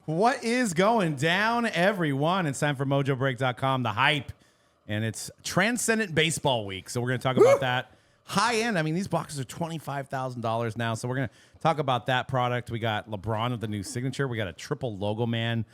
What is going down, everyone? It's time for Mojobreak.com, the hype, and it's Transcendent Baseball Week. So we're going to talk about that. High end. I mean, these boxes are $25,000 now. So we're going to talk about that product. We got LeBron with the new signature. We got a triple logo man,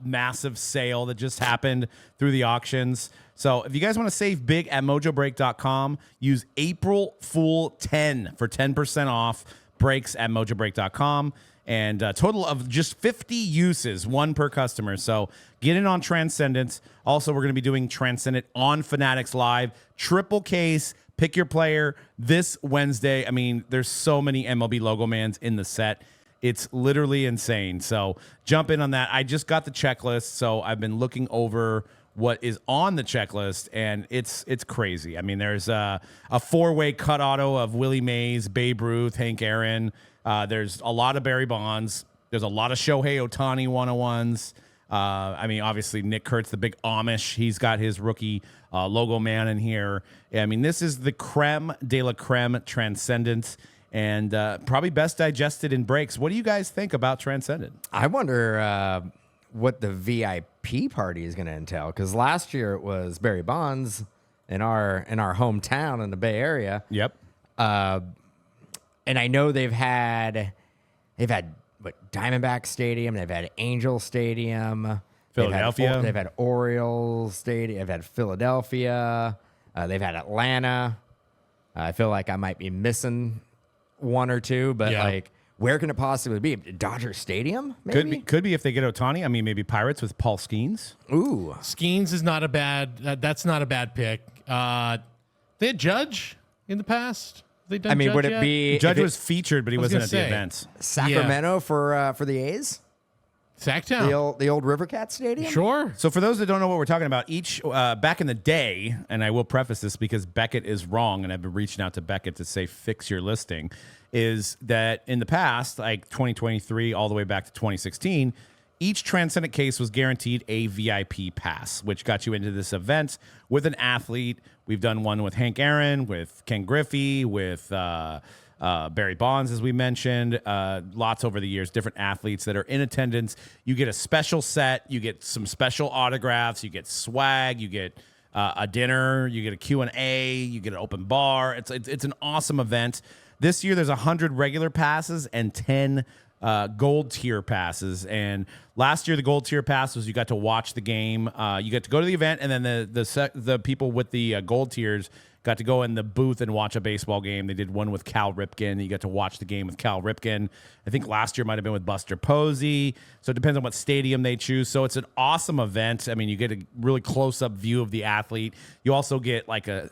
massive sale that just happened through the auctions. So if you guys want to save big at Mojobreak.com, use April Fool 10 for 10% off breaks at Mojobreak.com. And a total of just 50 uses, one per customer. So get in on Transcendence. Also, we're going to be doing Transcendent on Fanatics Live. Triple case, pick your player this Wednesday. I mean, there's so many MLB logo mans in the set. It's literally insane. So jump in on that. I just got the checklist, so I've been looking over what is on the checklist, and it's crazy. I mean, there's a four-way cut auto of Willie Mays, Babe Ruth, Hank Aaron. There's a lot of Barry Bonds. There's a lot of Shohei Ohtani 101s. I mean, obviously, Nick Kurtz, the big Amish. He's got his rookie logo man in here. I mean, this is the creme de la creme Transcendent, and probably best digested in breaks. What do you guys think about Transcendent? I wonder what the VIP party is going to entail, because last year it was Barry Bonds in our hometown in the Bay Area. Yep. And I know they've had what, Diamondback Stadium, they've had Angel Stadium, Philadelphia. They've had Orioles Stadium, they've had Philadelphia, they've had Atlanta. I feel like I might be missing one or two, but like, where can it possibly be? Dodger Stadium? Maybe? Could be if they get Ohtani. I mean, maybe Pirates with Paul Skeens. Ooh, Skeens is not a bad. That's not a bad pick. They had Judge in the past. They done I mean, Judge would it yet? be Judge was featured, but he wasn't at the gonna say. events. Sacramento for the A's? Sacktown? The old Rivercat Stadium? Sure. So for those that don't know what we're talking about, each back in the day, and I will preface this because Beckett is wrong, and I've been reaching out to Beckett to say fix your listing, is that in the past, like 2023 all the way back to 2016, each Transcendent case was guaranteed a VIP pass, which got you into this event with an athlete. We've done one with Hank Aaron, with Ken Griffey, with Barry Bonds, as we mentioned. Lots over the years, different athletes that are in attendance. You get a special set. You get some special autographs. You get swag. You get a dinner. You get a Q&A. You get an open bar. It's an awesome event. This year, there's 100 regular passes and 10 gold tier passes. And last year, the gold tier pass was you got to watch the game. You got to go to the event, and then the people with the gold tiers got to go in the booth and watch a baseball game. They did one with Cal Ripken. You got to watch the game with Cal Ripken. I think last year might have been with Buster Posey. So it depends on what stadium they choose. So it's an awesome event. I mean, you get a really close-up view of the athlete. You also get like a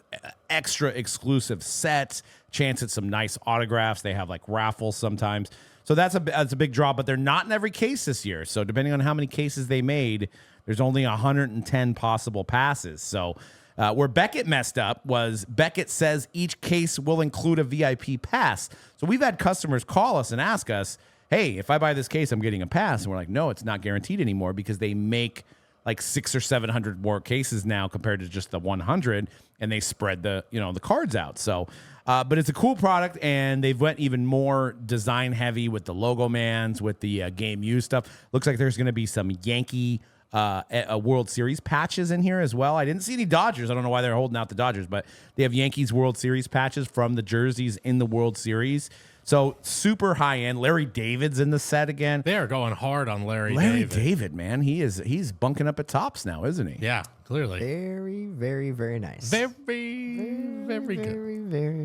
extra exclusive set, chance at some nice autographs. They have like raffles sometimes. So that's a big draw, but they're not in every case this year. So depending on how many cases they made, there's only 110 possible passes. So where Beckett messed up was Beckett says each case will include a VIP pass. So we've had customers call us and ask us, hey, if I buy this case, I'm getting a pass. And we're like, no, it's not guaranteed anymore because they make like 600 or 700 more cases now compared to just the 100, and they spread the cards out. So, but it's a cool product, and they've went even more design heavy with the logo mans, with the game U stuff. Looks like there's going to be some Yankee World Series patches in here as well. I didn't see any Dodgers. I don't know why they're holding out the Dodgers, but they have Yankees World Series patches from the jerseys in the World Series. So super high end. Larry David's in the set again. They are going hard on Larry David, man. He's bunking up at tops now, isn't he? Yeah, clearly. Very, very, very nice. Very good.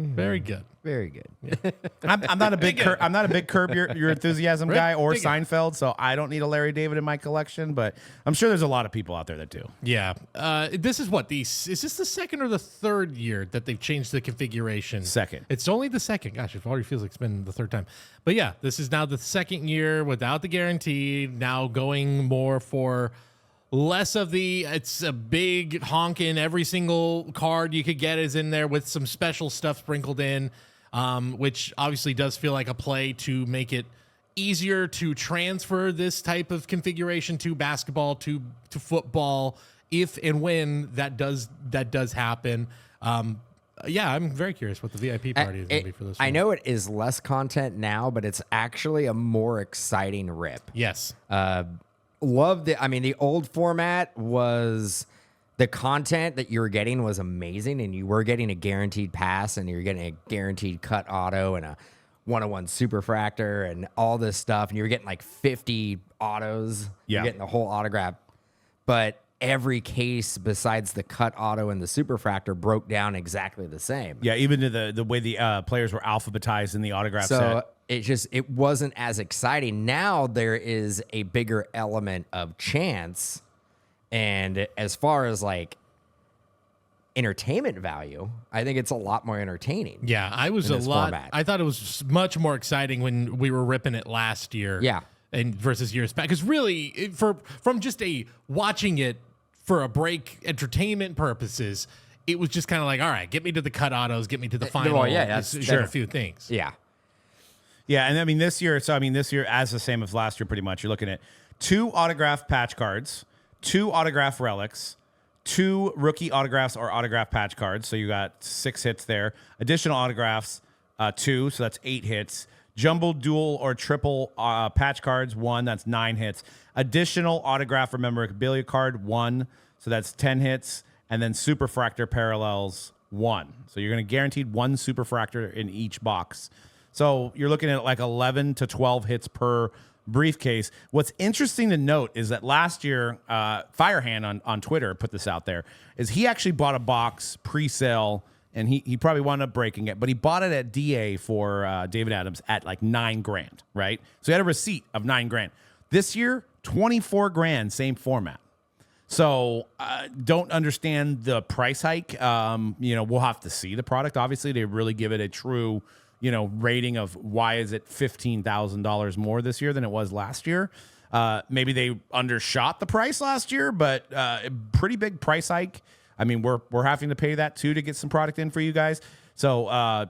Very good. Very good. I'm not a big I'm not a big Curb Your Enthusiasm guy or Big guy. Seinfeld, so I don't need a Larry David in my collection, but I'm sure there's a lot of people out there that do. Yeah. This is is this the second or the third year that they've changed the configuration? Second. It's only the second. Gosh, it already feels like it's been the third time. But yeah, this is now the second year without the guarantee, now going more for less of it's a big honkin'. Every single card you could get is in there with some special stuff sprinkled in, which obviously does feel like a play to make it easier to transfer this type of configuration to basketball, to football, if and when that does happen. Yeah, I'm very curious what the VIP party is going to be for this one. I know it is less content now, but it's actually a more exciting rip. Yes. Loved it. I mean, the old format was the content that you were getting was amazing, and you were getting a guaranteed pass, and you're getting a guaranteed cut auto and a 101 superfractor and all this stuff, and you were getting like 50 autos. Yeah. You're getting the whole autograph. But every case besides the cut auto and the superfractor broke down exactly the same. Yeah, even to the way the players were alphabetized in the autograph set. It wasn't as exciting. Now there is a bigger element of chance. And as far as like entertainment value, I think it's a lot more entertaining. Yeah, I was a lot. Format. I thought it was much more exciting when we were ripping it last year. Yeah, and versus years back, because really, from just watching it for a break entertainment purposes, it was just kind of like, all right, get me to the cut autos, get me to the final. Well, yeah, that's sure. A few things. Yeah. Yeah, and I mean this year, as the same as last year, pretty much. You're looking at 2 autograph patch cards, 2 autograph relics, 2 rookie autographs or autograph patch cards. So you got 6 hits there. Additional autographs, 2, so that's 8 hits. Jumbo dual or triple patch cards, 1, that's 9 hits. Additional autograph or memorabilia card, 1, so that's 10 hits. And then superfractor parallels, 1. So you're going to guaranteed 1 superfractor in each box. So you're looking at like 11 to 12 hits per briefcase. What's interesting to note is that last year, Firehand on Twitter put this out there, is he actually bought a box pre-sale, and he probably wound up breaking it, but he bought it at DA for David Adams at like $9,000, right? So he had a receipt of $9,000. This year, $24,000, same format. So don't understand the price hike. We'll have to see the product. Obviously, they really give it a true rating of why is it $15,000 more this year than it was last year. Maybe they undershot the price last year, but pretty big price hike. I mean, we're having to pay that too to get some product in for you guys. So I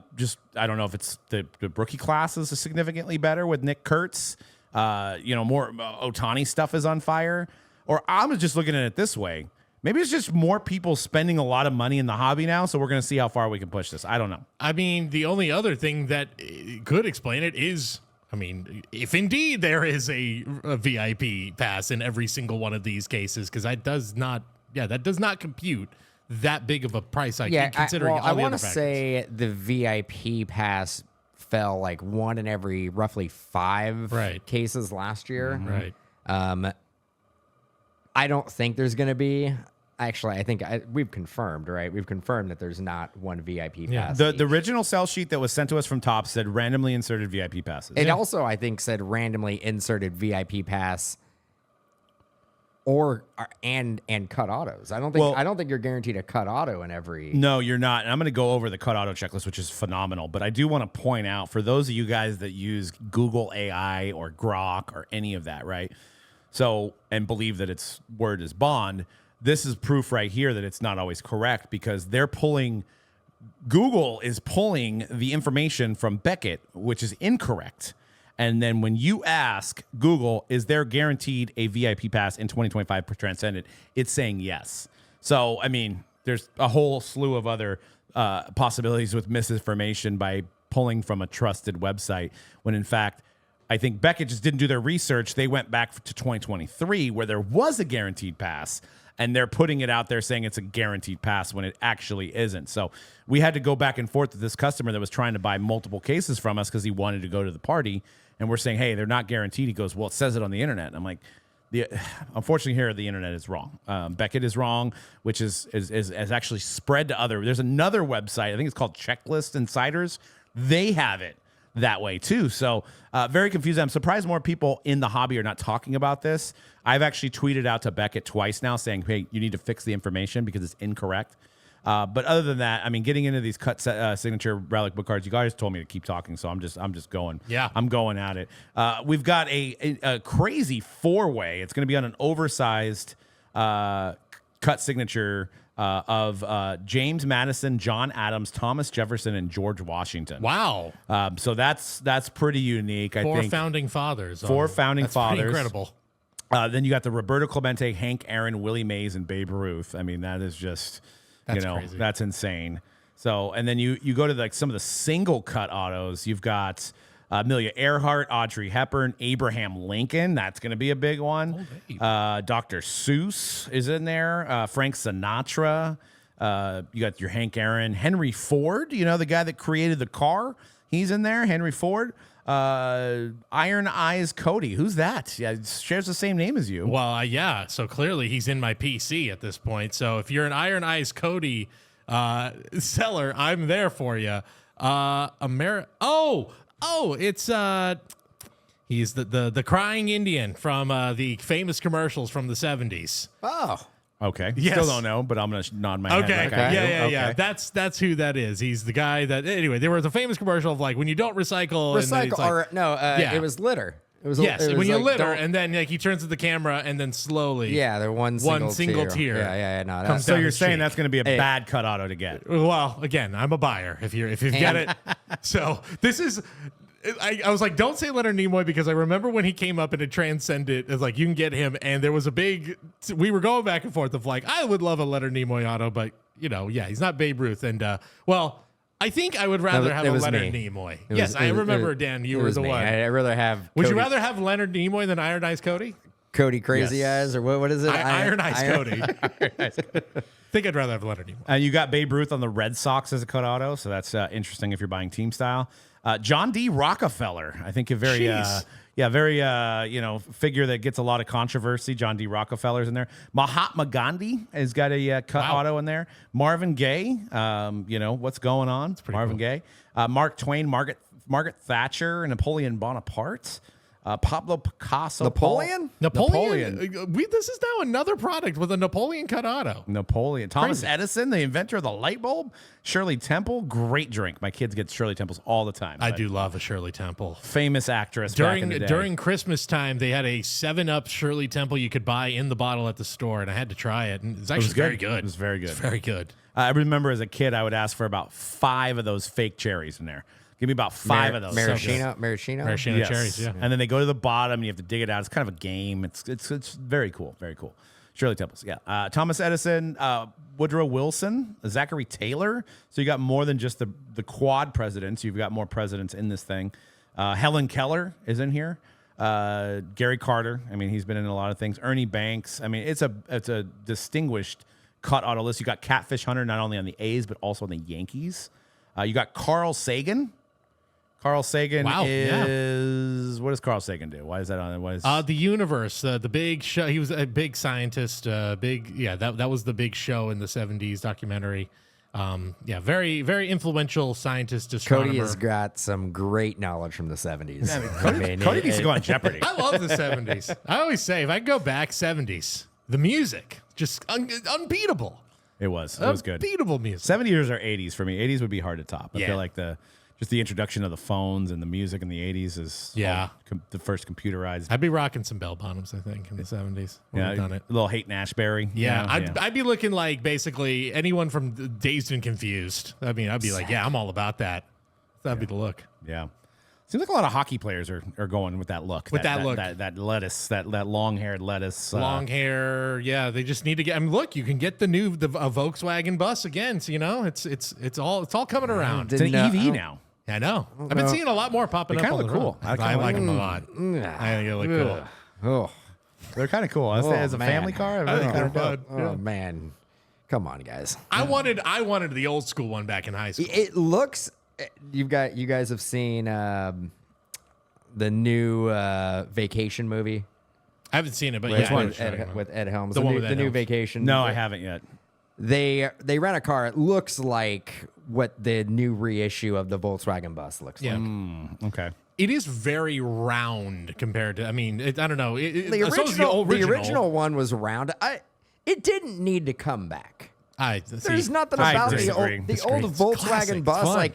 don't know if it's the rookie class is significantly better with Nick Kurtz. More Ohtani stuff is on fire. Or I'm just looking at it this way. Maybe it's just more people spending a lot of money in the hobby now, so we're going to see how far we can push this. I don't know. I mean, the only other thing that could explain it is, if indeed there is a VIP pass in every single one of these cases, because that does not compute that big of a price hike. Yeah, considering all the other factors. I want to say the VIP pass fell like 1 in every roughly 5 cases last year. Right. I don't think there's going to be. Actually, I think we've confirmed, right? We've confirmed that there's not 1 VIP pass. The original sell sheet that was sent to us from Topps said randomly inserted VIP passes. It also, I think, said randomly inserted VIP pass and cut autos. I don't think you're guaranteed a cut auto in every. No, you're not. And I'm going to go over the cut auto checklist, which is phenomenal. But I do want to point out for those of you guys that use Google AI or Grok or any of that, right? So, and believe that its word is bond, this is proof right here that it's not always correct, because Google is pulling the information from Beckett, which is incorrect. And then when you ask Google, is there guaranteed a VIP pass in 2025 per Transcendent, it's saying yes. So, I mean, there's a whole slew of other possibilities with misinformation by pulling from a trusted website, when in fact, I think Beckett just didn't do their research. They went back to 2023 where there was a guaranteed pass, and they're putting it out there saying it's a guaranteed pass when it actually isn't. So we had to go back and forth with this customer that was trying to buy multiple cases from us because he wanted to go to the party. And we're saying, hey, they're not guaranteed. He goes, well, it says it on the internet. And I'm like, unfortunately here, the internet is wrong. Beckett is wrong, which is actually spread to other. There's another website, I think it's called Checklist Insiders. They have it that way too. So very confused. I'm surprised more people in the hobby are not talking about this. I've actually tweeted out to Beckett twice now saying, hey, you need to fix the information because it's incorrect. But other than that, I mean, getting into these cut signature relic book cards, you guys told me to keep talking, so I'm just going. Yeah, I'm going at it. We've got a crazy 4-way. It's going to be on an oversized cut signature of James Madison, John Adams, Thomas Jefferson, and George Washington. Wow. So that's pretty unique. I think 4 founding fathers. 4 founding that's fathers. Pretty incredible. Then you got the Roberto Clemente, Hank Aaron, Willie Mays, and Babe Ruth. I mean, that is just, crazy. That's insane. So, and then you go to like some of the single cut autos. You've got Amelia Earhart, Audrey Hepburn, Abraham Lincoln. That's going to be a big one. Dr. Seuss is in there. Frank Sinatra. You got your Hank Aaron. Henry Ford, the guy that created the car. He's in there. Henry Ford. Iron Eyes Cody. Who's that? Yeah, shares the same name as you. Well, yeah. So clearly he's in my PC at this point. So if you're an Iron Eyes Cody seller, I'm there for you. It's he's the crying Indian from the famous commercials from the 70s. Oh. Okay. Yes. Still don't know, but I'm going to nod my Okay. head. Like I do. Yeah. Okay. That's who that is. He's the guy that. Anyway, there was a famous commercial of like when you don't recycle. And then it's like, It was litter. It was yes, it was when you like, litter, don't- and then like he turns to the camera, and then slowly. Yeah, they're one single tier. Yeah. No, Comes So down you're the saying cheek. that's going to be a bad cut auto to get. Well, again, I'm a buyer. If you get it, so this is. I was like, don't say Leonard Nimoy because I remember when he came up and it transcended. It's like you can get him, and there was a big. We were going back and forth of like I would love a Leonard Nimoy auto, but he's not Babe Ruth, and I think I would rather have a Leonard Nimoy. Yes, I remember, Dan. You were the one. I'd rather have. Would you rather have Leonard Nimoy than Iron Eyes Cody? Cody Crazy Eyes or what is it? Iron Eyes Cody. I think I'd rather have Leonard Nimoy. And you got Babe Ruth on the Red Sox as a cut auto, so that's interesting if you're buying team style. John D. Rockefeller, I think a very, figure that gets a lot of controversy. John D. Rockefeller's in there. Mahatma Gandhi has got a cut auto in there. Marvin Gaye, what's going on? Marvin Gaye. Mark Twain, Margaret Thatcher, and Napoleon Bonaparte. Pablo Picasso. Napoleon? Napoleon. This is now another product with a Napoleon cut auto. Napoleon. Thomas Crazy. Edison, the inventor of the light bulb. Shirley Temple, great drink. My kids get Shirley Temples all the time. I do love a Shirley Temple. Famous actress back in the day. During Christmas time, they had a 7-Up Shirley Temple you could buy in the bottle at the store, and I had to try it. And it's actually very good. It was very good. It's very good. I remember as a kid, I would ask for about 5 of those fake cherries in there. Give me about 5 of those. Maraschino Yes. cherries, yeah. And then they go to the bottom, and you have to dig it out. It's kind of a game. It's very cool. Very cool. Shirley Temples, yeah. Thomas Edison, Woodrow Wilson, Zachary Taylor. So you got more than just the quad presidents. You've got more presidents in this thing. Helen Keller is in here. Gary Carter. I mean, he's been in a lot of things. Ernie Banks. I mean, it's a distinguished cut auto list. You got Catfish Hunter not only on the A's but also on the Yankees. You got Carl Sagan. Carl Sagan is what does Carl Sagan do? Why is that on? Why is the Universe, the big show? He was a big scientist. That was the big show in the 70s documentary. Very very influential scientist astronomer. Cody has got some great knowledge from the 70s. Cody needs to go on Jeopardy. I love the 70s. I always say if I go back 70s, the music just unbeatable. It was good. Unbeatable music. 70s or 80s for me. 80s would be hard to top. I Yeah. feel like just the introduction of the phones and the music in the 80s is the first computerized. I'd be rocking some bell bottoms, I think, in the 70s. Yeah, Done it. a little Haight Ashbury. Yeah, I'd be looking like basically anyone from Dazed and Confused. I mean, I'd be like, yeah, I'm all about that. That'd be the look. Yeah. Seems like a lot of hockey players are going with that look. That lettuce, that long-haired lettuce. Long hair, yeah. They just need to get. I mean, look, you can get a Volkswagen bus again. So it's all coming around. It's an EV now. I know. I've been seeing a lot more popping up. They on kinda the look road. cool. I like them a lot. I think they look cool. Oh, They're kind of cool. As a family car, I think they're fun. fun. man, come on, guys. I wanted the old school one back in high school. It looks. You guys have seen the new Vacation movie I haven't seen it, but with, yeah, with Ed Helms. The one with Ed the new Helms. Vacation. No, I haven't yet. They rent a car. It looks like what the new reissue of the Volkswagen bus looks like. Okay. It is very round compared to. I mean, I don't know. The original one was round. It didn't need to come back. There's nothing about the old Volkswagen classic. bus. It's fun. Like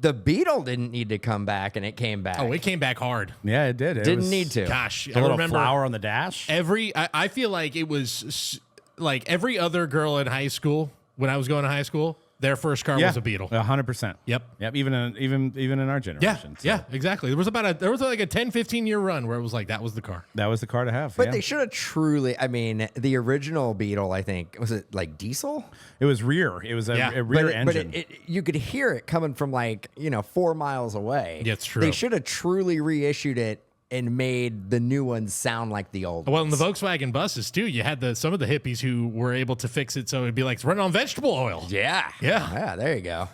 the Beetle didn't need to come back, and it came back. Oh, it came back hard. Yeah, it did. Didn't need to. Gosh, A I little remember flower on the dash. I feel like it was like every other girl in high school when I was going to high school. their first car was a Beetle. 100%. Yep. Even in our Yeah, generation. So yeah, exactly. There was like a 10, 15 year run where it was like that was the car. that was the car to have. But they should have truly. I mean, the original Beetle, I think, was it like diesel? It was rear. It was a rear engine. But you could hear it coming from 4 miles away. Yeah, it's true. They should have truly reissued it and made the new ones sound like the old Well, in the ones. Volkswagen buses too, you had some of the hippies who were able to fix it so it'd be like it's running on vegetable oil. Yeah. Yeah. There you go.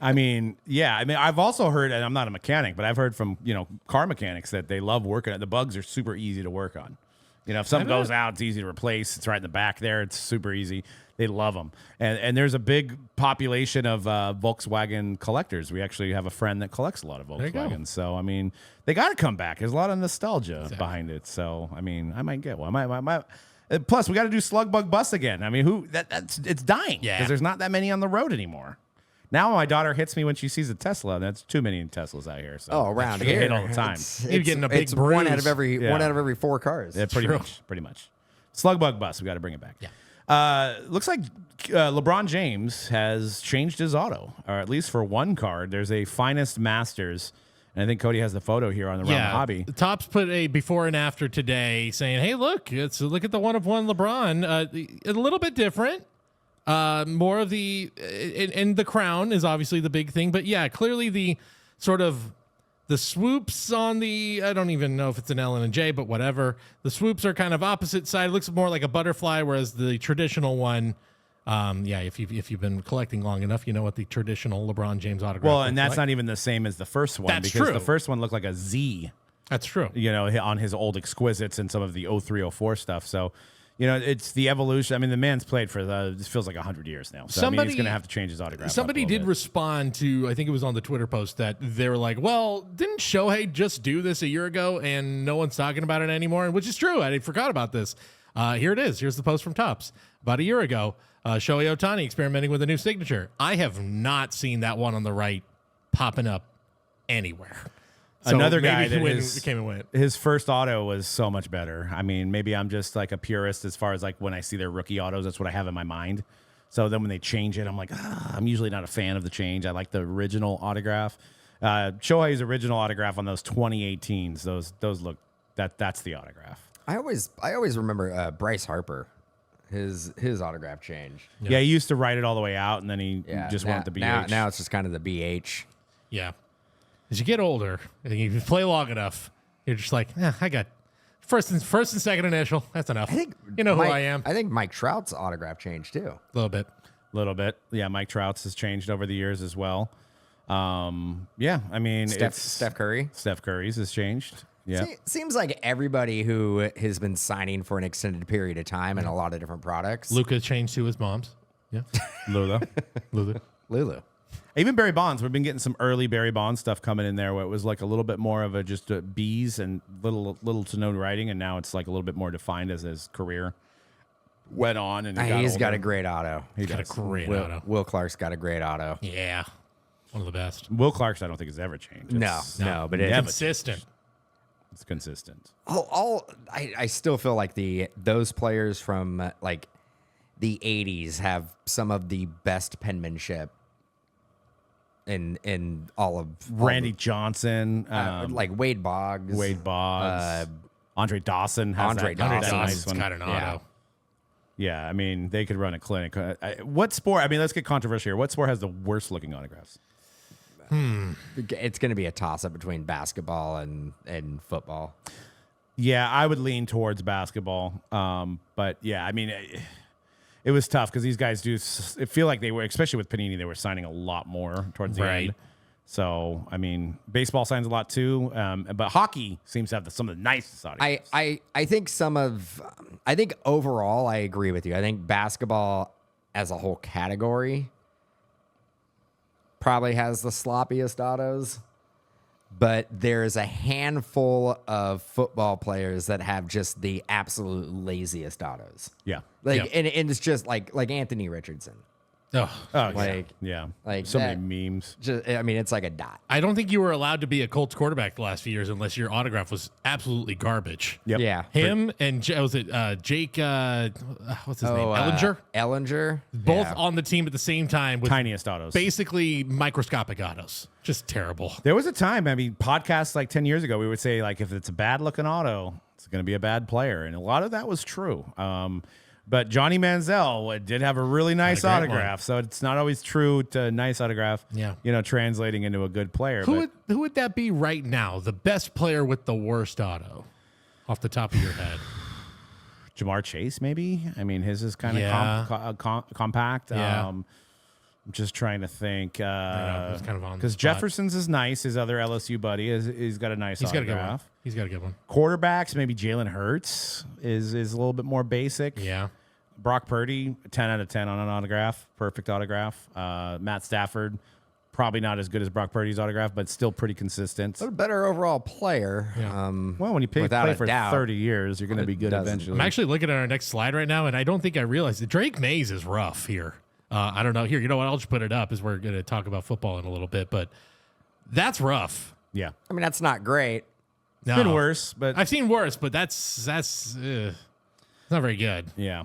I mean, I've also heard, and I'm not a mechanic, but I've heard from, car mechanics that they love working. The bugs are super easy to work on. If something goes out, it's easy to replace. It's right in the back there. It's super easy. They love them. And there's a big population of Volkswagen collectors. We actually have a friend that collects a lot of Volkswagens. So, I mean, they got to come back. There's a lot of nostalgia behind it. So, I mean, I might get one. I might. Plus, we got to do Slug Bug Bus again. I mean, it's dying because there's not that many on the road anymore. Now my daughter hits me when she sees a Tesla. That's too many Teslas out here. So Around I get here hit all the time. You're getting a big it's bruise. one out of every 4 cars. Yeah, pretty much. Slug Bug Bus. We got to bring it back. Yeah. Looks like LeBron James has changed his auto, or at least for one card. There's a Finest Masters, and I think Cody has the photo here on the Realm Hobby. Topps put a before and after today, saying, "Hey, look at the one of one LeBron. A little bit different. More of the and the crown is obviously the big thing, but yeah, clearly the sort of." The swoops on I don't even know if it's an L and a J, but whatever. The swoops are kind of opposite side. It looks more like a butterfly, whereas the traditional one, if you've been collecting long enough, you know what the traditional LeBron James autograph Well, and that's like. not even the same as the first one. That's because true. The first one looked like a Z, That's true. on his old Exquisites and some of the 0304 stuff. So, it's the evolution. I mean, the man's played for this feels like 100 years now. So, he's going to have to change his autograph. Somebody did respond to, I think it was on the Twitter post, that they were like, well, didn't Shohei just do this a year ago and no one's talking about it anymore? Which is true. I forgot about this. Here it is. Here's the post from Topps. About a year ago, Shohei Ohtani experimenting with a new signature. I have not seen that one on the right popping up anywhere. So Another guy that came and went. His first auto was so much better. I mean, maybe I'm just like a purist as far as like when I see their rookie autos, that's what I have in my mind. So then when they change it, I'm like, I'm usually not a fan of the change. I like the original autograph. Shohei's original autograph on those 2018s, those look that's the autograph. I always remember Bryce Harper, his autograph change. Yeah, he used to write it all the way out, and then he just went with the BH. Now it's just kind of the BH. Yeah. As you get older and you play long enough, you're just like, I got first and second initial. That's enough. I think who I am. I think Mike Trout's autograph changed too. A little bit. Yeah, Mike Trout's has changed over the years as well. I mean, Steph Curry. Steph Curry's has changed. Yeah. Seems like everybody who has been signing for an extended period of time and a lot of different products. Luka changed to his mom's. Yeah. Lula. Lulu. Even Barry Bonds. We've been getting some early Barry Bonds stuff coming in there where it was like a little bit more of just B's and little to no writing, and now it's like a little bit more defined as his career went on. And He's got a great auto. He got does. a great auto. Will Clark's got a great auto. Yeah. One of the best. Will Clark's, I don't think, has ever changed. No, but it's Consistent. It's consistent. I still feel like those players from like the 80s have some of the best penmanship in all of Randy Johnson, like Wade Boggs, Andre Dawson has Andre that Dawson's nice one. got an auto. Yeah, I mean, they could run a clinic. What sport? I mean, let's get controversial here. What sport has the worst looking autographs? It's going to be a toss up between basketball and football. Yeah, I would lean towards basketball. But yeah, I mean, it was tough because these guys feel like they were, especially with Panini, they were signing a lot more towards the end. So, I mean, baseball signs a lot too. But hockey seems to have some of the nicest autographs. I think overall, I agree with you. I think basketball as a whole category probably has the sloppiest autos, but there's a handful of football players that have just the absolute laziest autos. Yeah. And it's just like Anthony Richardson. Oh, Like, yeah. like so that- many memes. just, I mean, it's like a dot. I don't think you were allowed to be a Colts quarterback the last few years unless your autograph was absolutely garbage. Yep. Yeah. Him and was it Jake? What's his name? Ellinger. Ellinger. Both Yeah. on the team at the same time with Tiniest autos. basically microscopic autos. Just terrible. There was a time, I mean, podcasts like 10 years ago, we would say, like, if it's a bad looking auto, it's going to be a bad player. And a lot of that was true. But Johnny Manziel did have a really nice great autograph. So it's not always true to nice autograph, Yeah. translating into a good player. Who would that be right now? The best player with the worst auto, off the top of your head. Jamar Chase, maybe? I mean, his is kind of Yeah. compact. Yeah. I'm just trying to think. know, it was kind of on the Because spot. Jefferson's is nice. His other LSU buddy, he's got a nice He's got a good one. autograph. He's got a good one. Quarterbacks, maybe Jalen Hurts is a little bit more basic. Yeah. Brock Purdy, 10 out of 10 on an autograph. Perfect autograph. Matt Stafford, probably not as good as Brock Purdy's autograph, but still pretty consistent. But a better overall player. Yeah. Well, when you Without play a for doubt. 30 years, you're going to be good doesn't. eventually. I'm actually looking at our next slide right now, and I don't think I realized that Drake Mays is rough here. I don't know. Here, you know what? I'll just put it up as we're going to talk about football in a little bit, but that's rough. Yeah. I mean, that's not great. No. It's been worse, but I've seen worse, but that's it's not very good. yeah.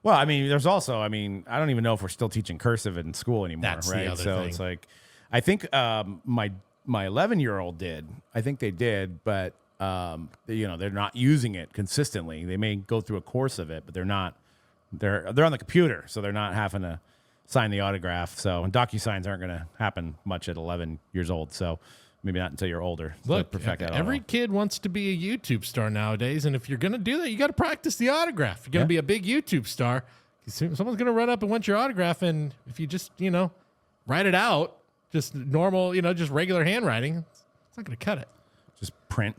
Well, I mean, there's also, I mean, I don't even know if we're still teaching cursive in school anymore, That's the right? other So thing. it's like, I think my 11-year-old did. I think they did, but they're not using it consistently. They may go through a course of it, but they're not. They're on the computer, so they're not having to sign the autograph. So, and DocuSigns aren't going to happen much at 11 years old. So, maybe not until you're older. to Look, perfect that every auto. kid wants to be a YouTube star nowadays, and if you're going to do that, you got to practice the autograph. You're going to be a big YouTube star. Someone's going to run up and want your autograph, and if you just, write it out, just normal, just regular handwriting, it's not going to cut it. Just print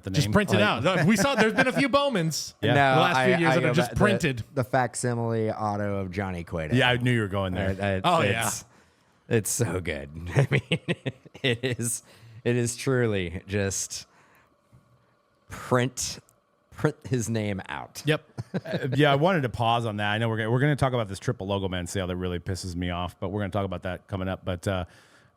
the name. Just print it out. Look, we saw there's been a few Bowmans Yeah. the last few I years that go are just back- printed. The facsimile auto of Johnny Cueto. Yeah, I knew you were going there. Oh, It's so good. I mean, it is truly just print his name out. Yep. Yeah, I wanted to pause on that. I know we're going to talk about this triple logo man sale that really pisses me off, but we're going to talk about that coming up. But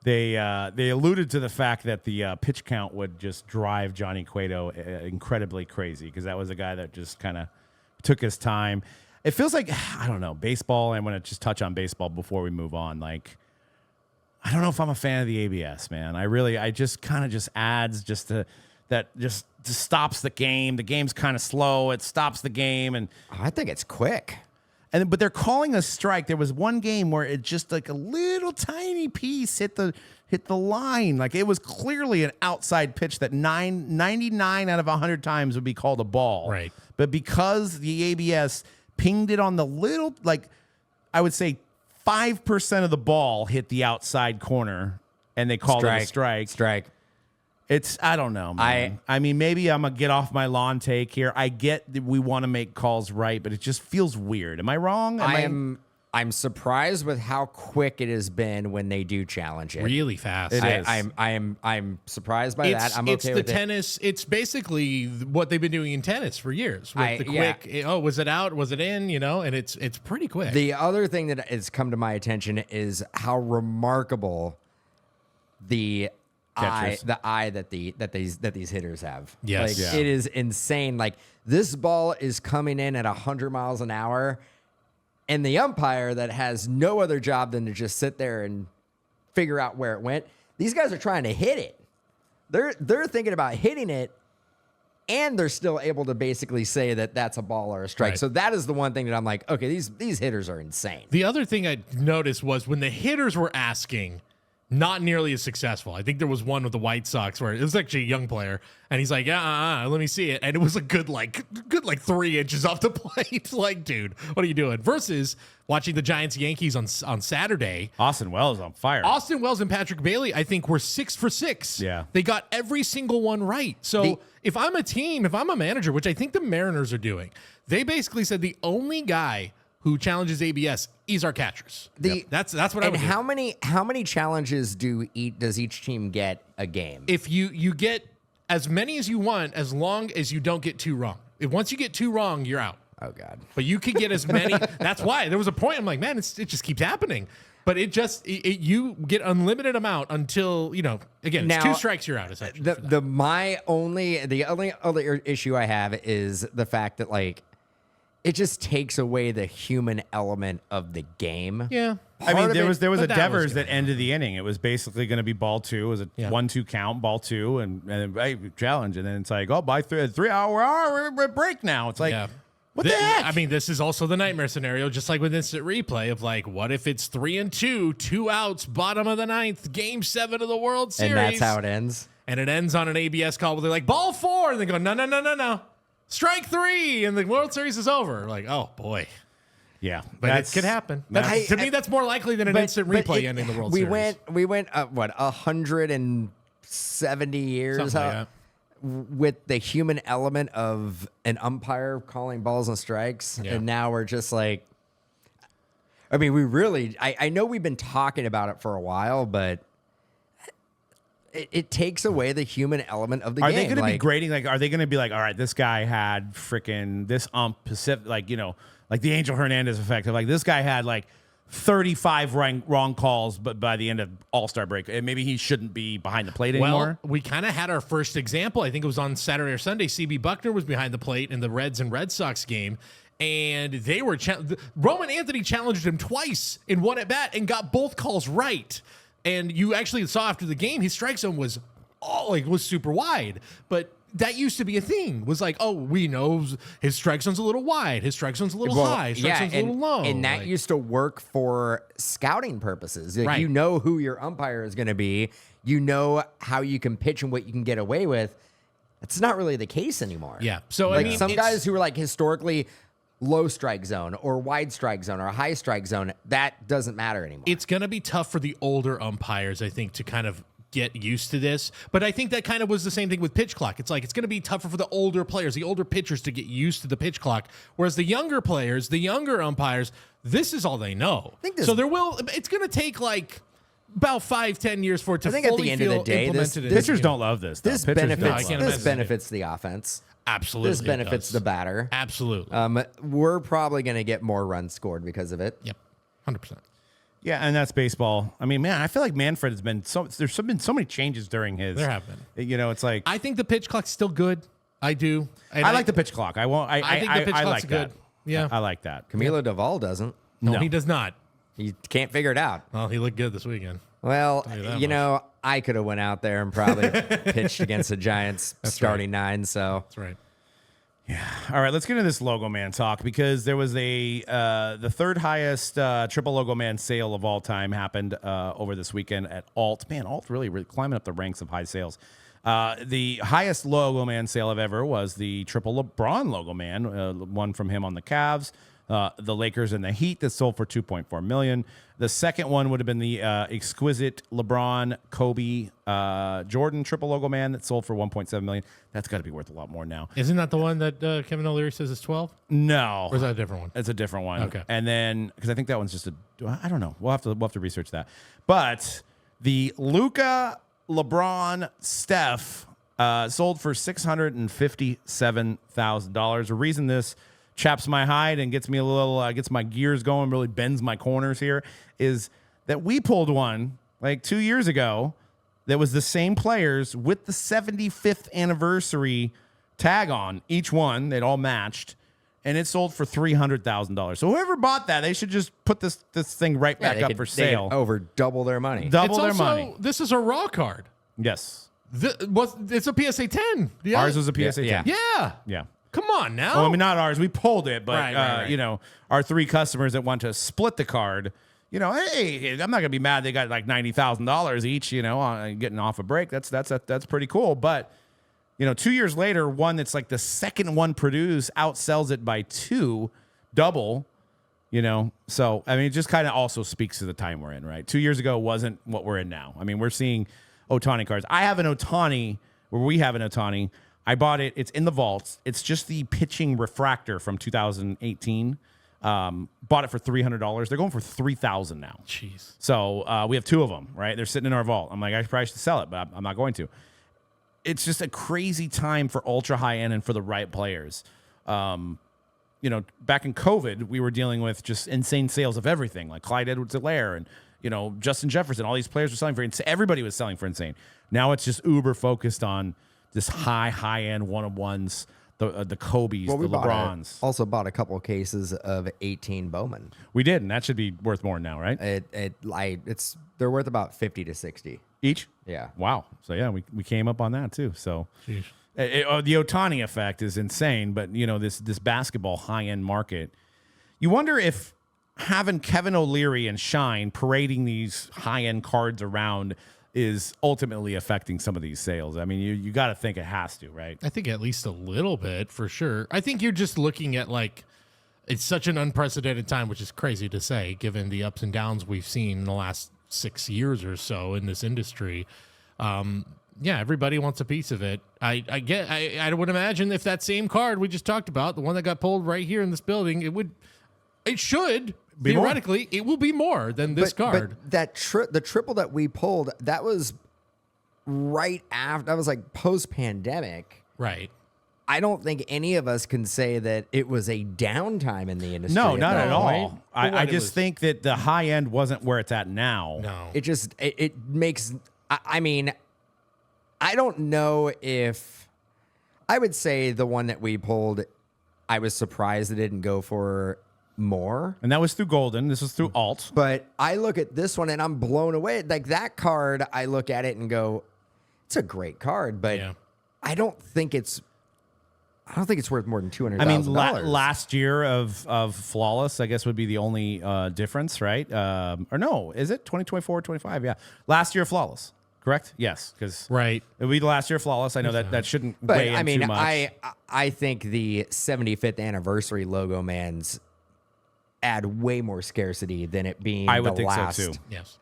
they alluded to the fact that the pitch count would just drive Johnny Cueto incredibly crazy because that was a guy that just kind of took his time. It feels like, I don't know, baseball. I want to just touch on baseball before we move on. Like, I don't know if I'm a fan of the ABS, man. I just kind of just adds just to that just stops the game. The game's kind of slow. It stops the game. And I think it's quick. but they're calling a strike. There was one game where it just like a little tiny piece hit the line. Like it was clearly an outside pitch that 99 out of 100 times would be called a ball. Right. But because the ABS pinged it on the little, like I would say 5% of the ball hit the outside corner and they called it a strike. Strike. It's, I don't know, man. I mean, maybe I'm a get off my lawn take here. I get that we want to make calls right, but it just feels weird. Am I wrong? I'm surprised with how quick it has been when they do challenge it. Really fast. It is. I'm surprised by that. I'm it's okay the with tennis. It's basically what they've been doing in tennis for years. With the quick, was it out? Was it in? And it's pretty quick. The other thing that has come to my attention is how remarkable the Catchers. eye that these hitters have. Yes. Like, it is insane. Like this ball is coming in at 100 miles an hour, and the umpire that has no other job than to just sit there and figure out where it went. These guys are trying to hit it. They're thinking about hitting it, and they're still able to basically say that that's a ball or a strike. Right. So that is the one thing that I'm like, okay, these hitters are insane. The other thing I noticed was when the hitters were asking, not nearly as successful. I think there was one with the White Sox where it was actually a young player, and he's like, let me see it. And it was a good 3 inches off the plate. Like, dude, what are you doing? Versus watching the Giants-Yankees on Saturday. Austin Wells on fire. Austin Wells and Patrick Bailey, I think, were 6 for 6. Yeah. They got every single one right. So if I'm a team, if I'm a manager, which I think the Mariners are doing, they basically said the only guy who challenges ABS is our catchers. That's what I would do. How many challenges does each team get a game? If you get as many as you want, as long as you don't get 2 wrong. If once you get 2 wrong, you're out. Oh God. But you could get as many. That's why there was a point. I'm like, man, it just keeps happening. But you get unlimited amount until, again, it's Now, 2 strikes, you're out. Essentially, the only other issue I have is the fact that like it just takes away the human element of the game. yeah. I mean, there was a but that Devers was that good. ended the inning. It was basically going to be ball 2. It was a 1-2 count, ball 2, and hey, challenge. And then it's like, oh, by 3-hour break now. It's like, what the heck? I mean, this is also the nightmare scenario, just like with instant replay of like, what if it's 3-2, 2 outs, bottom of the 9th, game 7 of the World Series. And that's how it ends. And it ends on an ABS call where they're like, ball 4. And they go, no. Strike 3. And the World Series is over. Like, oh, boy. Yeah. But it could happen. To me, that's more likely than an instant replay ending the World Series. We went 170 years Something like that. with the human element of an umpire calling balls and strikes, Yeah. and now we're just like, I mean, I know we've been talking about it for a while, but it takes away the human element of the Are game. they going to be grading? Like, are they going to be like, all right, this guy had freaking this Pacific, like, like the Angel Hernandez effect of like this guy had like 35 wrong calls, but by the end of All-Star break, and maybe he shouldn't be behind the plate anymore. Well, we kind of had our first example. I think it was on Saturday or Sunday. CB Buckner was behind the plate in the Reds and Red Sox game, and they were Roman Anthony challenged him twice in one at bat and got both calls right. And you actually saw after the game, his strike zone was super wide, but that used to be a thing. Was like, oh, we know his strike zone's a little wide, his strike zone's a little high, his strike zone's a little low. And that used to work for scouting purposes. Like, Right. you know who your umpire is going to be. You know how you can pitch and what you can get away with. It's not really the case anymore. Yeah. So, like I mean, some guys who are like historically low strike zone or wide strike zone or high strike zone, that doesn't matter anymore. it's going to be tough for the older umpires, I think, to kind of get used to this. But I think that kind of was the same thing with pitch clock. It's like it's going to be tougher for the older players, the older pitchers to get used to the pitch clock. Whereas the younger players, the younger umpires, this is all they know. So it's going to take like about 5-10 years for it to I think at fully the end of feel the day, implemented. in Pitchers the game. don't love this. Though. this Pitchers don't benefits love can't this. this imagine benefits the offense. Absolutely. This it benefits does. the batter. Absolutely. We're probably going to get more runs scored because of it. Yep. 100%. Yeah, and that's baseball. I mean, man, I feel like Manfred has been there's been so many changes during his. There have been. It's like I think the pitch clock's still good. I do. And I like the pitch clock. I won't. I think the pitch I clock's like good. that. Yeah. I like that. Camilo Duvall doesn't. No, he does not. He can't figure it out. Well, he looked good this weekend. Well, you that you much. know, I could have went out there and probably pitched against the Giants starting 9. So That's right. All right, let's get into this Logo Man talk because there was the third highest triple Logo Man sale of all time happened over this weekend at Alt. Man, Alt really climbing up the ranks of high sales. The highest Logo Man sale of ever was the triple LeBron Logo Man, one from him on the Cavs, the Lakers, and the Heat that sold for $2.4 million. The second one would have been the exquisite LeBron, Kobe, Jordan triple Logo Man that sold for $1.7 million. That's got to be worth a lot more now. Isn't that the one that Kevin O'Leary says is 12? No, Or is that a different one? it's a different one. Okay. And then because I think that one's just I don't know. We'll have to research that. But the Luka, LeBron, Steph sold for $657,000. The reason this chaps my hide and gets me a little gets my gears going, really bends my corners here, is that we pulled one like 2 years ago that was the same players with the 75th anniversary tag on each one. They'd all matched, and it sold for $300,000. So whoever bought that, they should just put this thing right back up for They sale. could over double their money. Double It's their also, money. This is a raw card. Yes. It's a PSA 10. Yeah. Ours was a PSA 10. Yeah. Yeah. Come on now. Well, I mean, not ours. We pulled it, but Right. Our 3 customers that want to split the card. Hey, I'm not gonna be mad. They got like $90,000 each. On getting off a break. That's pretty cool. But 2 years later, one that's like the second one produced outsells it by 2, double. So I mean, it just kind of also speaks to the time we're in, right? 2 years ago wasn't what we're in now. I mean, we're seeing Ohtani cards. I have an Ohtani, where we have an Ohtani. I bought it. It's in the vaults. It's just the pitching refractor from 2018. Bought it for $300. They're going for $3,000 now. Jeez. So we have 2 of them, right? They're sitting in our vault. I'm like, I probably should sell it, but I'm not going to. It's just a crazy time for ultra high end and for the right players. back in COVID, we were dealing with just insane sales of everything, like Clyde Edwards-Helaire and, Justin Jefferson. All these players were selling for insane. Everybody was selling for insane. Now it's just uber focused on this high-end one-on-ones, the Kobe's, the LeBrons. Also bought a couple of cases of 18 Bowman. We did, and that should be worth more now, right? They're worth about 50 to 60 each. Yeah. Wow. So yeah, we came up on that too. So the Ohtani effect is insane, but this basketball high-end market, you wonder if having Kevin O'Leary and Shine parading these high-end cards around is ultimately affecting some of these sales. I mean, you got to think it has to, right? I think at least a little bit for sure. I think you're just looking at it's such an unprecedented time, which is crazy to say given the ups and downs we've seen in the last 6 years or so in this industry. Everybody wants a piece of it. I would imagine if that same card we just talked about, the one that got pulled right here in this building, it should be theoretically more. It will be more than this card. But the triple that we pulled, that was right after. That was like post pandemic, right? I don't think any of us can say that it was a downtime in the industry. No, not at all. I just think that the high end wasn't where it's at now. No, it makes. I mean, I don't know if I would say the one that we pulled. I was surprised it didn't go for more. And that was through Golden. This was through Alt. But I look at this one and I'm blown away. Like that card, I look at it and go, it's a great card, but I don't think it's worth more than $200,000. I mean, last year of Flawless, I guess, would be the only difference, right? Or no, is it 2024, 25? Yeah. Last year of Flawless, correct? Yes, because right. It would be the last year of Flawless. I know that shouldn't weigh in too much. I think the 75th anniversary logo mans add way more scarcity than it being I would the think last. so too. Yes.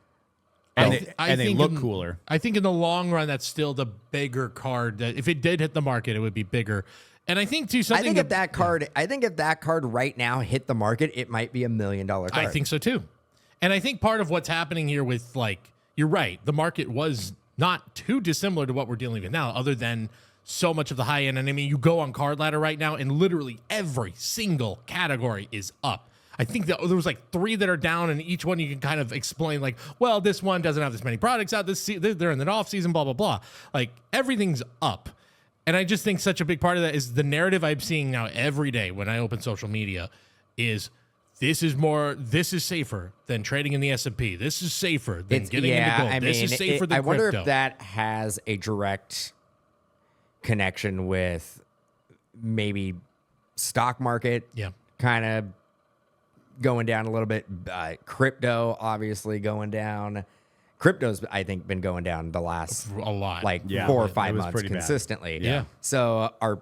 And they look cooler. I think in the long run, that's still the bigger card. That if it did hit the market, it would be bigger. And I think too something. I think if that card right now hit the market, it might be $1 million card. I think so too. And I think part of what's happening here with you're right, the market was not too dissimilar to what we're dealing with now, other than so much of the high end. And I mean, you go on Card Ladder right now, and literally every single category is up. I think that there was 3 that are down, and each one you can kind of explain well, this one doesn't have this many products out. They're in the off season, blah, blah, blah. Everything's up. And I just think such a big part of that is the narrative I'm seeing now every day when I open social media is this is safer than trading in the S&P. This is safer than getting into gold. This is safer than crypto. I wonder if that has a direct connection with maybe stock market kind of going down a little bit. Crypto obviously going down. Crypto's, I think, been going down the last a lot, 4 or 5 months consistently. Yeah. So are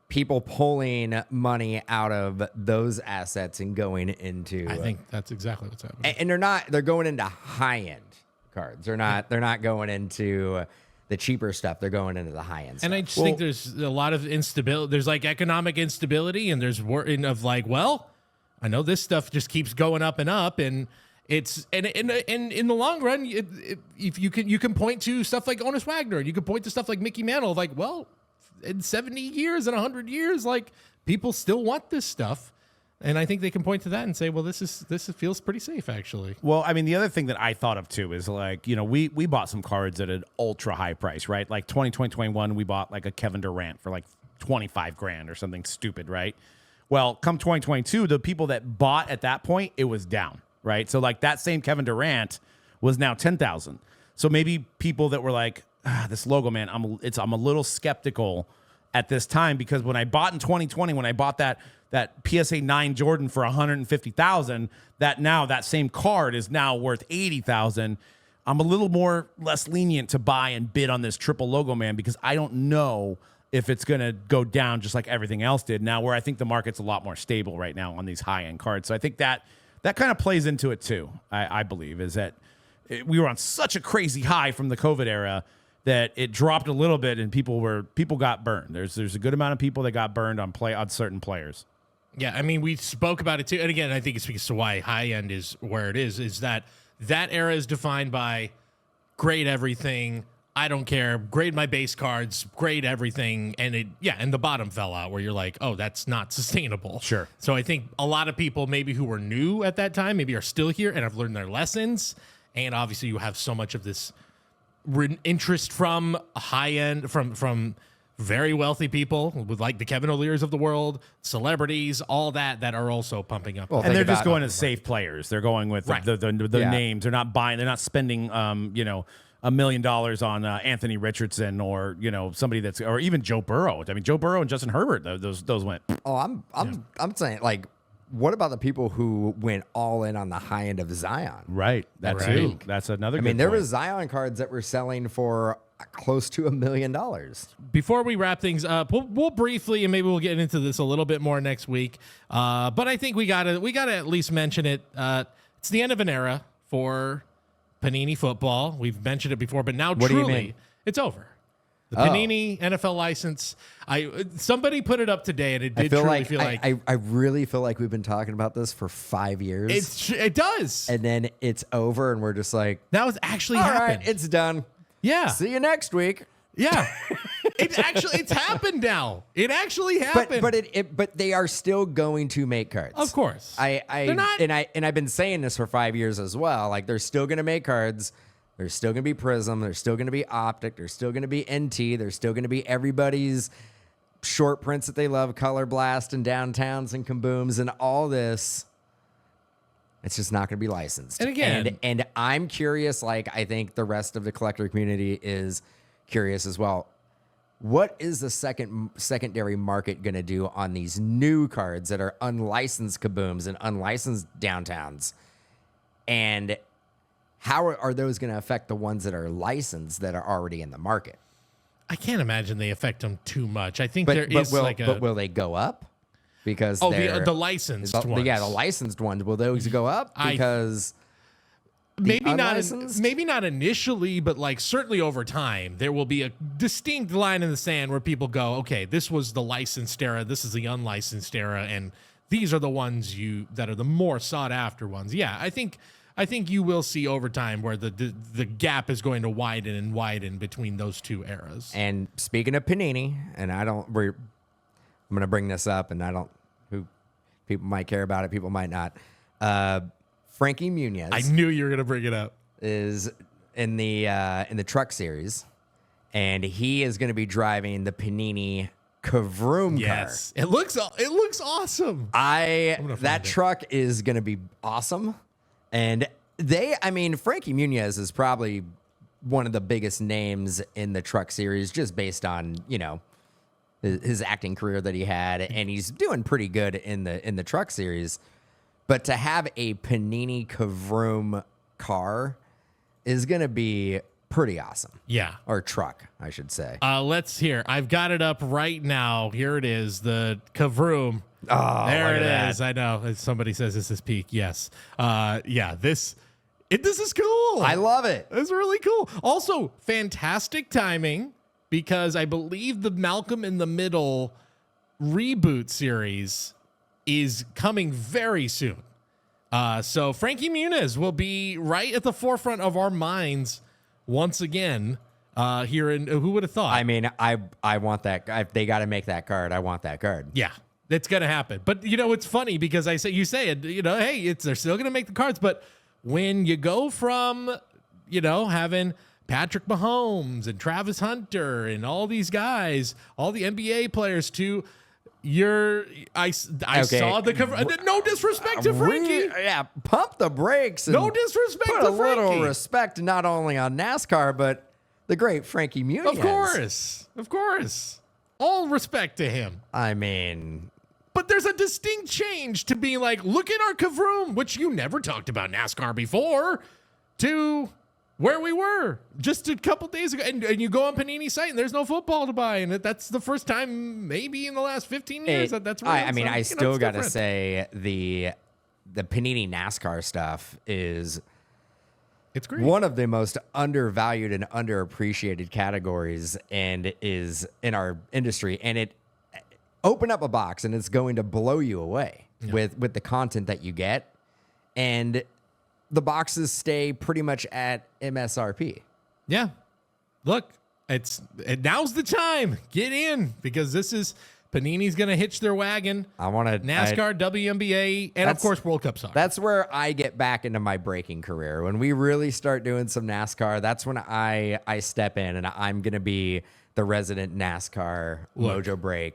people pulling money out of those assets and going into? I think that's exactly what's happening. And they're going into high end cards. They're not going into the cheaper stuff. They're going into the high end stuff. And I just think there's a lot of instability. There's economic instability, and there's wording of I know this stuff just keeps going up and up, and it's and in the long run, if you can point to stuff like Honus Wagner, and you can point to stuff like Mickey Mantle, in 70 years and 100 years, people still want this stuff, and I think they can point to that and say, well, this feels pretty safe actually. Well, I mean, the other thing that I thought of too is we bought some cards at an ultra high price, right? 2021, we bought a Kevin Durant for $25,000 or something stupid, right? Well, come 2022, the people that bought at that point, it was down, right? So that same Kevin Durant was now 10,000. So maybe people that were this logo, man, I'm a little skeptical at this time, because when I bought in 2020, when I bought that PSA 9 Jordan for 150,000, that same card is now worth 80,000. I'm a little less lenient to buy and bid on this triple logo, man, because I don't know if it's going to go down just like everything else did now, where I think the market's a lot more stable right now on these high-end cards. So I think that kind of plays into it too, I believe, is that we were on such a crazy high from the COVID era that it dropped a little bit and people got burned. There's a good amount of people that got burned on certain players. Yeah, I mean, we spoke about it too. And again, I think it speaks to why high-end is where it is that era is defined by grade everything, I don't care. Grade my base cards, grade everything. And and the bottom fell out where you're like, oh, that's not sustainable. Sure. So I think a lot of people maybe who were new at that time, maybe are still here and have learned their lessons. And obviously you have so much of this interest from high end, from very wealthy people with like the Kevin O'Learys of the world, celebrities, all that are also pumping up. And they're just going to safe players. They're going with the names. They're not buying. They're not spending, $1 million on Anthony Richardson or somebody or even Joe Burrow. I mean, Joe Burrow and Justin Herbert. Those went. Oh, I'm saying, like, what about the people who went all in on the high end of Zion? Right. That's too. That's another. I mean, there were Zion cards that were selling for close to $1 million. Before we wrap things up, we'll briefly, and maybe we'll get into this a little bit more next week. But I think we gotta at least mention it. It's the end of an era for Panini football. We've mentioned it before, but now truly it's over. The Panini NFL license. Somebody put it up today, and it did feel like I really feel like we've been talking about this for 5 years. It does, and then it's over, and we're just like, now it's actually all happened. Right, it's done. Yeah. See you next week. Yeah. It's happened now. It actually happened. But they are still going to make cards. Of course. I've been saying this for 5 years as well. Like, they're still going to make cards. There's still going to be Prism. There's still going to be Optic. There's still going to be NT. There's still going to be everybody's short prints that they love, Color Blast and Downtowns and Kabooms and all this. It's just not going to be licensed. And again, and I'm curious, like I think the rest of the collector community is curious as well. What is the secondary market going to do on these new cards that are unlicensed Kabooms and unlicensed Downtowns? And how are those going to affect the ones that are licensed that are already in the market? I can't imagine they affect them too much. I think but will they go up? Because the licensed ones. Yeah, the licensed ones. Will those go up? Because maybe not initially, but like certainly over time, there will be a distinct line in the sand where people go, okay, this was the licensed era, this is the unlicensed era, and these are the ones that are the more sought after ones. Yeah, I think you will see over time where the gap is going to widen and widen between those two eras. And speaking of Panini, and I'm going to bring this up, and who people might care about it, people might not. Frankie Muniz. I knew you were going to bring it up. Is in the truck series, and he is going to be driving the Panini Kavroom car. Yes, it looks awesome. That truck is going to be awesome, and Frankie Muniz is probably one of the biggest names in the truck series, just based on his acting career that he had, and he's doing pretty good in the truck series. But to have a Panini Kavroom car is going to be pretty awesome. Yeah. Or truck, I should say. Let's hear. I've got it up right now. Here it is, the Kavroom. Oh, there it is. I know. Somebody says this is peak. Yes. This is cool. I love it. It's really cool. Also, fantastic timing, because I believe the Malcolm in the Middle reboot series is coming very soon. So Frankie Muniz will be right at the forefront of our minds once again here in who would have thought? I mean, I want that. If they got to make that card, I want that card. Yeah, it's going to happen. But, it's funny because hey, they're still going to make the cards. But when you go from, having Patrick Mahomes and Travis Hunter and all these guys, all the NBA players to I saw the cover. No disrespect to Frankie. Pump the brakes. And no disrespect put to a Frankie. little respect not only on NASCAR, but the great Frankie Muniz. Of course. All respect to him. I mean, but there's a distinct change to being like, look at our Kavroom, which you never talked about NASCAR before, to where we were just a couple days ago. And you go on Panini's site and there's no football to buy. And that's the first time maybe in the last 15 years that's where I still got to say the Panini NASCAR stuff is it's great. One of the most undervalued and underappreciated categories and is in our industry. And it open up a box and it's going to blow you away with the content that you get. And the boxes stay pretty much at MSRP. Yeah. look, now's the time. Get in, because this is Panini's going to hitch their wagon. I want to NASCAR, WNBA, and of course World Cup soccer. That's where I get back into my breaking career. When we really start doing some NASCAR, that's when I step in, and I'm going to be the resident NASCAR Mojobreak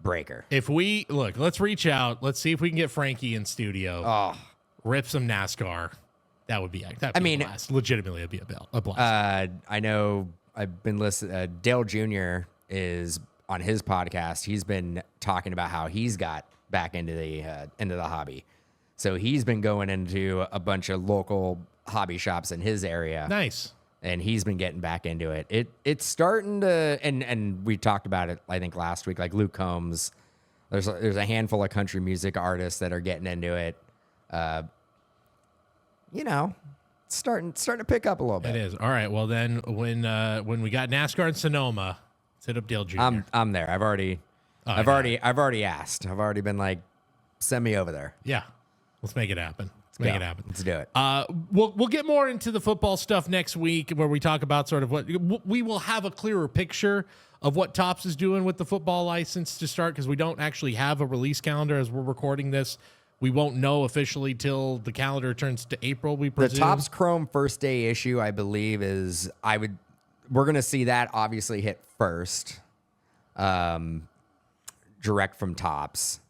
breaker. If we look, let's reach out. Let's see if we can get Frankie in studio. Rip some NASCAR. That would be. That'd be a blast. Legitimately, it'd be a blast. I know. I've been listening. Dale Jr. is on his podcast. He's been talking about how he's got back into the hobby. So he's been going into a bunch of local hobby shops in his area. Nice. And he's been getting back into it. It's starting to, and we talked about it, I think, last week, like Luke Combs. There's a handful of country music artists that are getting into it. Starting to pick up a little bit. It is. All right. Well, then when we got NASCAR in Sonoma, let's hit up Dale Jr. I'm there. I've already asked. I've already been like, send me over there. Yeah. Let's make it happen. Make it happen. Let's do it. We'll get more into the football stuff next week, where we talk about sort of what we will have a clearer picture of what Topps is doing with the football license to start, because we don't actually have a release calendar as we're recording this. We won't know officially till the calendar turns to April, we presume. The Topps Chrome first day issue, I believe, we're going to see that obviously hit first, direct from Topps.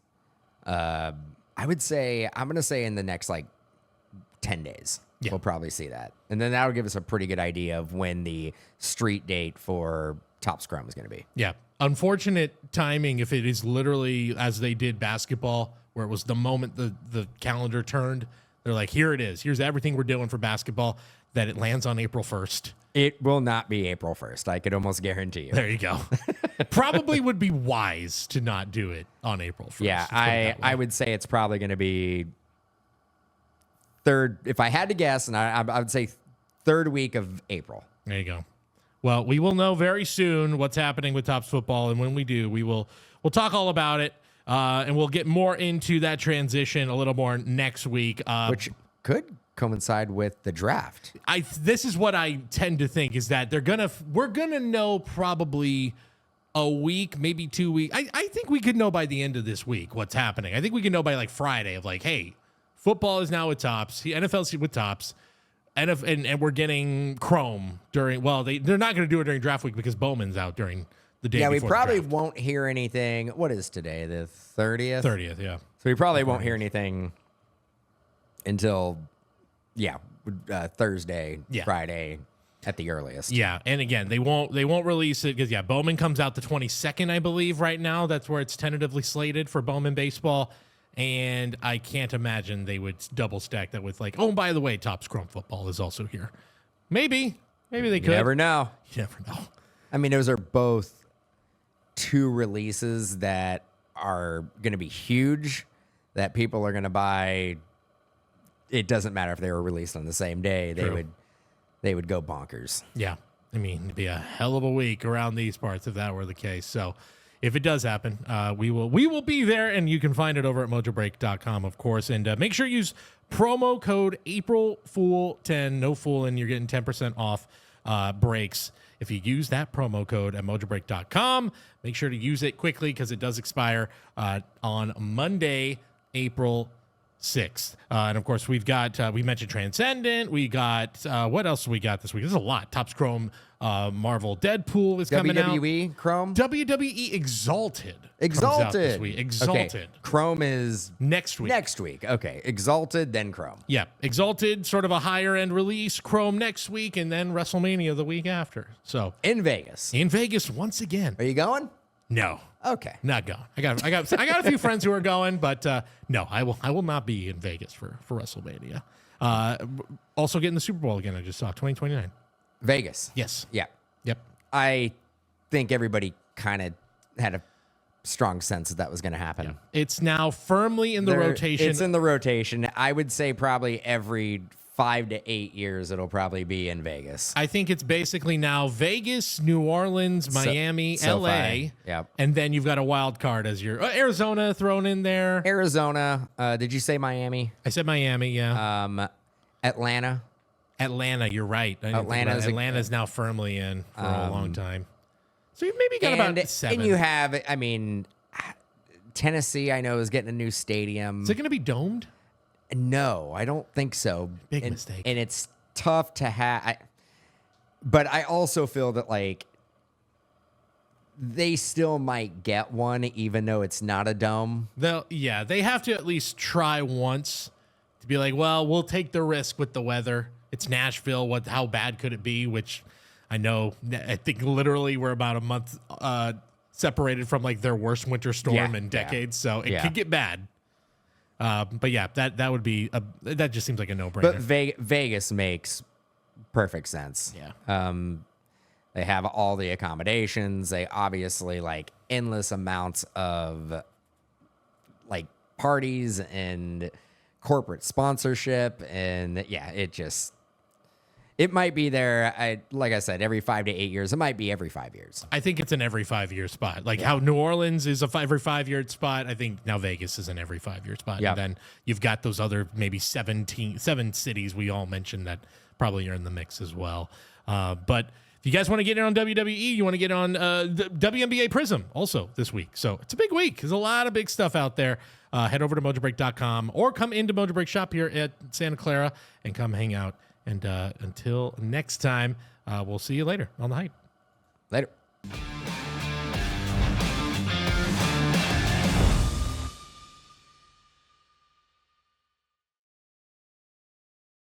I'm going to say in the next 10 days, we'll probably see that. And then that'll give us a pretty good idea of when the street date for Topps Chrome is going to be. Yeah. Unfortunate timing if it is literally as they did basketball, where it was the moment the calendar turned. They're like, here it is. Here's everything we're doing for basketball, that it lands on April 1st. It will not be April 1st. I could almost guarantee you. There you go. Probably would be wise to not do it on April 1st. Yeah, I would say it's probably going to be third. If I had to guess, and I would say third week of April. There you go. Well, we will know very soon what's happening with Topps football, and when we do, we'll talk all about it, and we'll get more into that transition a little more next week, which could coincide with the draft. This is what I tend to think, is that we're gonna know probably a week, maybe 2 weeks. I think we could know by the end of this week what's happening. I think we could know by Friday of hey, football is now with Topps, the NFL's with Topps. And we're getting Chrome during. Well, they're not going to do it during draft week because Bowman's out during the day. Yeah, we before probably won't hear anything. What is today? The 30th. 30th, yeah. So we probably won't hear anything until Thursday, Friday at the earliest. Yeah, and again, they won't release it because Bowman comes out the 22nd, I believe. Right now, that's where it's tentatively slated for Bowman baseball. And I can't imagine they would double stack that with by the way, Topps Chrome football is also here. Maybe they could. You never know. You never know. I mean, those are both two releases that are going to be huge, that people are going to buy. It doesn't matter if they were released on the same day. True. They would go bonkers. Yeah. I mean, it'd be a hell of a week around these parts if that were the case. So if it does happen, we will be there, and you can find it over at mojobreak.com, of course. And make sure you use promo code AprilFool10. No fooling, you're getting 10% off breaks if you use that promo code at mojobreak.com. Make sure to use it quickly because it does expire on Monday, April 6th. And of course, we've got, we mentioned Transcendent. We got, what else we got this week? There's a lot. Topps Chrome, Marvel Deadpool is coming out. WWE Chrome? WWE Exalted. Exalted. Comes out this week. Exalted. Okay. Chrome is next week. Next week. Okay. Exalted, then Chrome. Yeah. Exalted, sort of a higher end release. Chrome next week, and then WrestleMania the week after. So in Vegas. In Vegas once again. Are you going? No. Okay. Not going. I got a few friends who are going, but no, I will not be in Vegas for WrestleMania. Also getting the Super Bowl again, I just saw 2029. Vegas. Yes. Yeah. Yep. I think everybody kind of had a strong sense that was going to happen. Yeah. It's now firmly in the rotation. It's in the rotation. I would say probably every 5 to 8 years it'll probably be in Vegas. I think it's basically now Vegas, New Orleans, Miami, LA. Yep. And then you've got a wild card as your Arizona thrown in there. Arizona. Did you say Miami? I said Miami, yeah. Atlanta. Atlanta, you're right. Atlanta's now firmly in for a long time. So you maybe got about 7. And you have, I mean, Tennessee, I know, is getting a new stadium. Is it going to be domed? No, I don't think so. Big mistake. And it's tough to have. But I also feel that, like, they still might get one, even though it's not a dome. They have to at least try once to be like, well, we'll take the risk with the weather. It's Nashville. How bad could it be? Which I think literally we're about a month separated from like their worst winter storm in decades. So it could get bad. But yeah, that would be that just seems like a no-brainer. But Vegas makes perfect sense. Yeah. They have all the accommodations. They obviously like endless amounts of like parties and corporate sponsorship. And yeah, it might be there. Like I said, every 5 to 8 years. It might be every 5 years. I think it's an every 5 year spot. Like how New Orleans is every 5 year spot. I think now Vegas is an every 5 year spot. Yep. And then you've got those other maybe 7 cities we all mentioned that probably are in the mix as well. But if you guys want to get in on WWE, you want to get on the WNBA Prism also this week. So it's a big week. There's a lot of big stuff out there. Head over to Mojobreak.com or come into Mojobreak shop here at Santa Clara and come hang out. And until next time, we'll see you later on The Hype. Later.